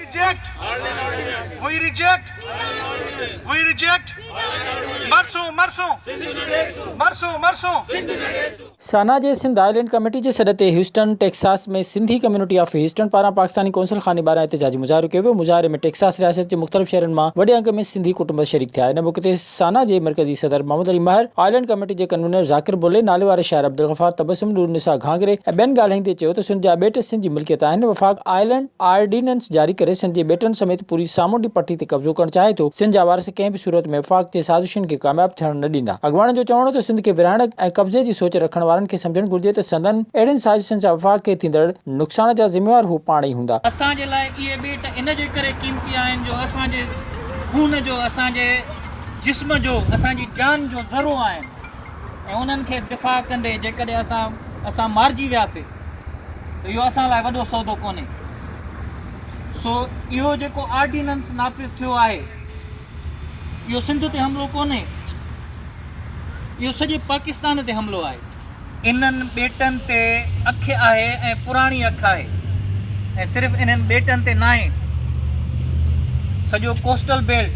reject. We reject. We reject. मरसो. साना जे सिंध आइलैंड कमेटी जे सॾ ते ह्यूस्टन टेक्सास में सिंधी कम्युनिटी ऑफ ह्यूस्टन पारां पाकिस्तानी कौंसिल खाने पारां एहतजाजी मुज़ाहिरो कयो वियो। मुज़ाहिरे में टेक्सास रियासत जे मुख़्तलिफ़ शहरनि मां वॾे अंग में सिंधी कुटुंब शरीक थिया। इन मौक़े ते साना जे मरकज़ी सदर मोहम्मद अली महर, आइलैंड कमेटी जे कन्वीनर ज़ाकिर बुल्ले, नाले वारे शाइर अब्दुल गफ़ार तबसुम, नूर निसा घांगरे ऐं ॿियनि ॻाल्हाईंदे चयो त सिंध जा ॿेट सिंध जी मिल्कियत आहिनि। वफ़ाक़ आइलैंड ऑर्डिनेंस जारी करे सिंध जे ॿेटनि समेत पूरी सामूंडी पट्टी ते कब्ज़ो करणु चाहे थो। सिंध जा वारिस कंहिं बि सूरत में वफ़ाक़ जे साज़िशुनि खे कामयाब थियण न ॾींदा। अॻवाननि जो चवणो त सिंध खे विरहाइण ऐं कब्ज़े जी सोच रखण वारनि खे सम्झणु घुर्जे त संदन अहिड़नि साज़िशुनि जा वफ़ाक़ खे थींदड़ नुक़सान जा ज़िम्मेवार हू पाण ई हूंदा। असांजे लाइ इहे ॿेट इन जे करे क़ीमती आहिनि जो असांजे खून जो, असांजे जिस्म जो, असांजी जान जो ज़रो आहिनि ऐं उन्हनि खे दिफ़ा कंदे जेकॾहिं असां मारिजी वियासीं त इहो असां लाइ वॾो सौदो कोन्हे। सो इहो जेको ऑर्डिनेंस नाफ़िज़ थियो आहे इहो सिंध ते हमिलो कोन्हे, इहो सॼे पाकिस्तान ते हमिलो आहे। इन्हनि ॿेटनि ते अखि आहे ऐं पुराणी अखि आहे ऐं सिर्फ़ु इन्हनि ॿेटनि ते नाहे, सॼो कोस्टल बेल्ट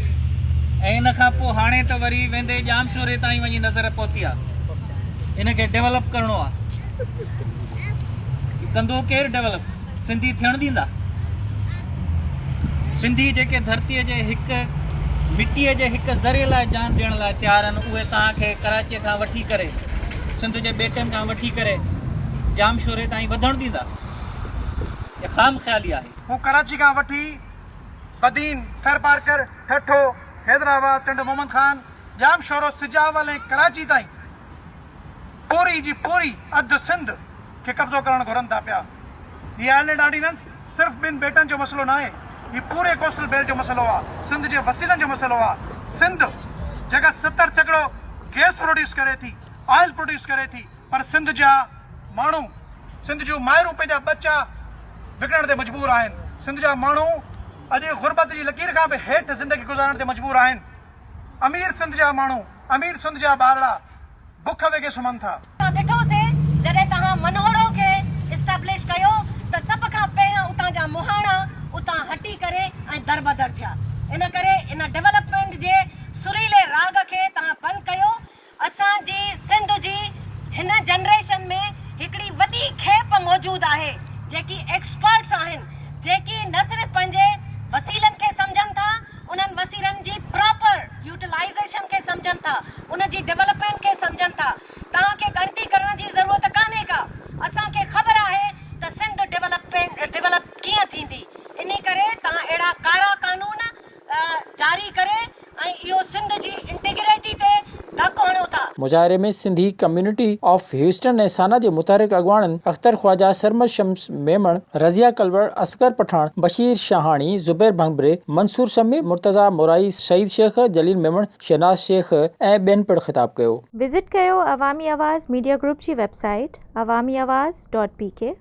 ऐं इन खां पोइ हाणे त वरी वेंदे जामशोरे ताईं वञी नज़र पहुती आहे। इनखे डेवलप करिणो आहे। कंदो केरु डेवलप? सिंधी थियणु ॾींदा? सिंधी जेके धरतीअ जे हिकु मिटीअ जे हिकु ज़रे लाइ जान ॾियण लाइ तयारु आहिनि, उहे तव्हांखे कराचीअ खां वठी करे, सिंध जे ॿेटनि खां वठी करे जामशोरे ताईं वधणु ॾींदा? इहा ख़ाम ख़्याली आहे। हू कराची खां वठी बदीन, खैर पारकर, ठठो, हैदराबाद, टंड मोहम्मद खान, जामशोरो, सिजावल ऐं कराची ताईं पूरी जी पूरी अधु सिंध खे कब्ज़ो करणु घुरनि था पिया। हीअ आइलैंड ऑर्डिनेंस सिर्फ़ु ॿिनि ॿेटनि जो मसइलो न आहे, हीअ पूरे कोस्टल बेल्ट जो मसइलो आहे, सिंध जे वसीलनि जो मसइलो आहे। सिंध जेका 70 सैकड़ो गैस प्रोड्यूस करे थी, ऑयल प्रोड्यूस करे थी, पर सिंध जा माण्हू, सिंध जूं माइरूं पंहिंजा बच्चा विकिणण ते मजबूर आहिनि। सिंध जा माण्हू अॼु गुरबत जी लकीर खां बि हेठि ज़िंदगी गुज़ारण ते मजबूर आहिनि। अमीर सिंध जा माण्हू, अमीर सिंध जा ॿारड़ा बुख वेगे सुम्हनि था। ॾिठोसीं जॾहिं तव्हां मनोड़ो खे इस्टेब्लिश कयो त सभ खां पहिरियों उतां जा मुहाणा उतां हटी करे ऐं दरबदर थिया। इन करे इन डेवलपमेंट जे सुरीले राग खे तव्हां बंदि कयो। असांजी सिंध जी हिन जनरेशन में हिकिड़ी वॾी खेप मौजूदु आहे, जेकी एक्सपर्ट्स आहिनि, जेकी न सिर्फ़ु पंहिंजे वसीलनि खे सम्झनि था, उन्हनि वसीलनि जी प्रॉपर यूटिलाइज़ेशन खे सम्झनि था, उन जी डेवलपमेंट खे सम्झनि था। तव्हांखे गणती करण जी ज़रूरत कान्हे का। असांखे ख़बर आहे त सिंध डेवलप कीअं थींदी। इन करे तव्हां अहिड़ा कारा कानून जारी करे ऐं इहो सिंध जी इंटीग्रिटी ते धकु हणो था। मुज़ाहिरे में सिंधी कम्युनिटी ऑफ ह्यूस्टन ऐं साना जे मुतहरिक अॻवाननि अख्तर ख्वाजा, सरमद शम्स मेमण, रज़िया कलवर, असगर पठान, बशीर शाहानी, ज़ुबैर भंगबरे, मंसूर समी, मुर्तज़ा मोराई, सईद शेख, जलील मेमण, शहनाज शेख ऐं ॿियनि पिणु ख़िताब कयो। विज़िट कयो अवामी आवाज़ मीडिया ग्रुप जी वेबसाइट awamiawaz.pk।